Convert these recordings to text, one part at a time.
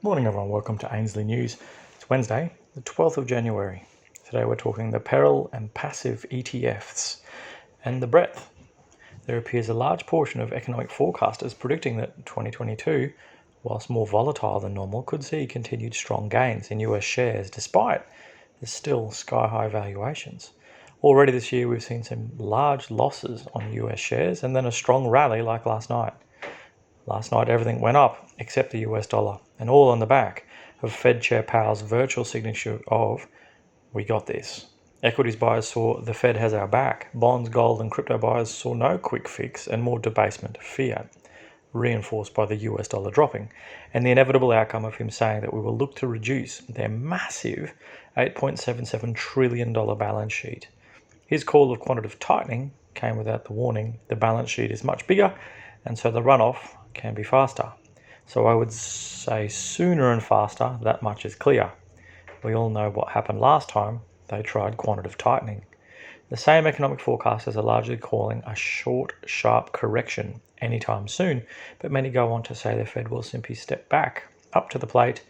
Morning everyone, welcome to Ainsley News. It's Wednesday, the 12th of January. Today we're talking the peril and passive ETFs and the breadth. There appears a large portion of economic forecasters predicting that 2022, whilst more volatile than normal, could see continued strong gains in US shares despite the still sky-high valuations. Already this year we've seen some large losses on US shares and then a strong rally like last night. Last night everything went up except the US dollar, and all on the back of Fed Chair Powell's virtual signature of "We got this." Equities buyers saw the Fed has our back. Bonds, gold and crypto buyers saw no quick fix and more debasement of fiat, reinforced by the US dollar dropping, and the inevitable outcome of him saying that we will look to reduce their massive $8.77 trillion balance sheet. His call of quantitative tightening came without the warning the balance sheet is much bigger, and so the runoff can be faster. So I would say sooner and faster, that much is clear. We all know what happened last time they tried quantitative tightening. The same economic forecasters are largely calling a short, sharp correction anytime soon, but many go on to say the Fed will simply step back up to the plate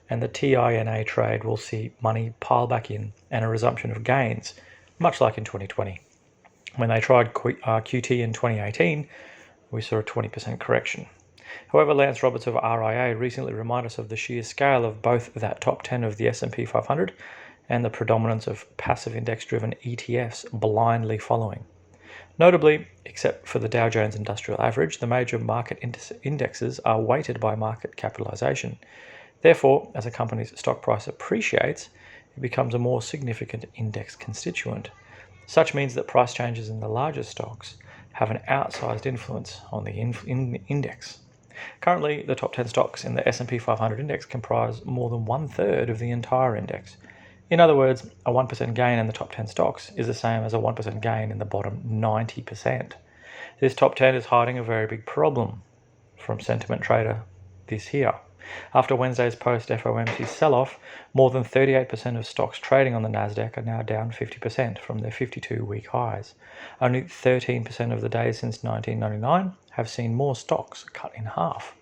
and the TINA trade will see money pile back in and a resumption of gains, much like in 2020. When they tried QT in 2018, we saw a 20% correction. However, Lance Roberts of RIA recently reminded us of the sheer scale of both that top 10 of the S&P 500 and the predominance of passive index-driven ETFs blindly following. Notably, except for the Dow Jones Industrial Average, the major market indexes are weighted by market capitalization. Therefore, as a company's stock price appreciates, it becomes a more significant index constituent. Such means that price changes in the larger stocks have an outsized influence on the index. Currently, the top 10 stocks in the S&P 500 index comprise more than 1/3 of the entire index. In other words, a 1% gain in the top 10 stocks is the same as a 1% gain in the bottom 90%. This top 10 is hiding a very big problem from Sentiment Trader this year. After Wednesday's post-FOMC sell-off, more than 38% of stocks trading on the Nasdaq are now down 50% from their 52-week highs. Only 13% of the days since 1999 have seen more stocks cut in half.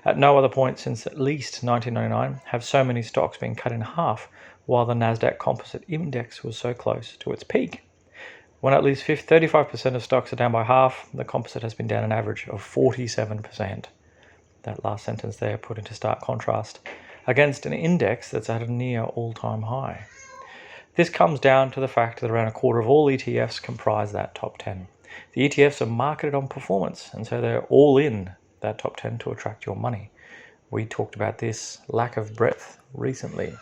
At no other point since at least 1999 have so many stocks been cut in half, while the Nasdaq Composite Index was so close to its peak. When at least 35% of stocks are down by half, the composite has been down an average of 47%. That last sentence there put into stark contrast against an index that's at a near all-time high. This comes down to the fact that around a quarter of all ETFs comprise that top 10. The ETFs are marketed on performance, and so they're all in that top 10 to attract your money. We talked about this lack of breadth recently.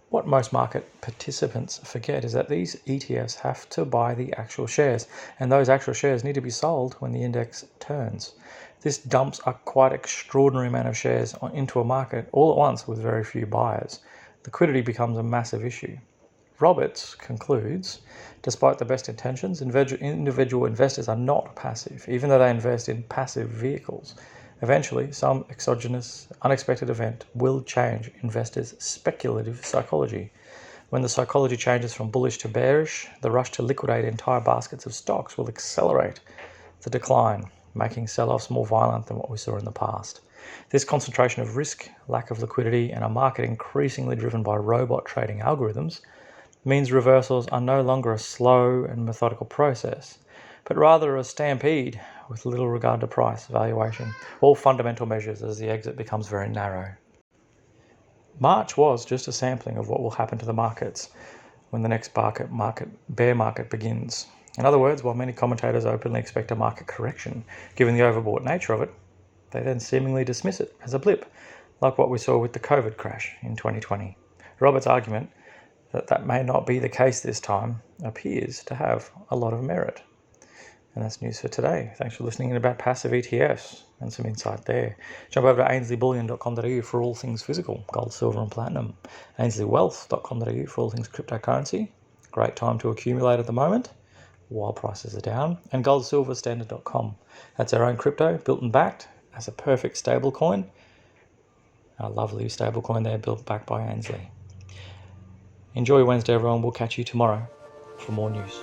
What most market participants forget is that these ETFs have to buy the actual shares, and those actual shares need to be sold when the index turns. This dumps a quite extraordinary amount of shares into a market all at once with very few buyers. Liquidity becomes a massive issue. Roberts concludes, despite the best intentions, individual investors are not passive, even though they invest in passive vehicles. Eventually, some exogenous, unexpected event will change investors' speculative psychology. When the psychology changes from bullish to bearish, the rush to liquidate entire baskets of stocks will accelerate the decline, making sell-offs more violent than what we saw in the past. This concentration of risk, lack of liquidity, and a market increasingly driven by robot trading algorithms means reversals are no longer a slow and methodical process, but rather a stampede with little regard to price, valuation, or fundamental measures as the exit becomes very narrow. March was just a sampling of what will happen to the markets when the next bear market begins. In other words, while many commentators openly expect a market correction, given the overbought nature of it, they then seemingly dismiss it as a blip, like what we saw with the COVID crash in 2020. Robert's argument that that may not be the case this time appears to have a lot of merit. And that's news for today. Thanks for listening in about passive ETFs and some insight there. Jump over to ainsleyBullion.com.au for all things physical, gold, silver and platinum. ainsleywealth.com.au for all things cryptocurrency. Great time to accumulate at the moment while prices are down. And goldsilverstandard.com. That's our own crypto, built and backed as a perfect stable coin. A lovely stable coin there, built back by Ainsley. Enjoy Wednesday, everyone. We'll catch you tomorrow for more news.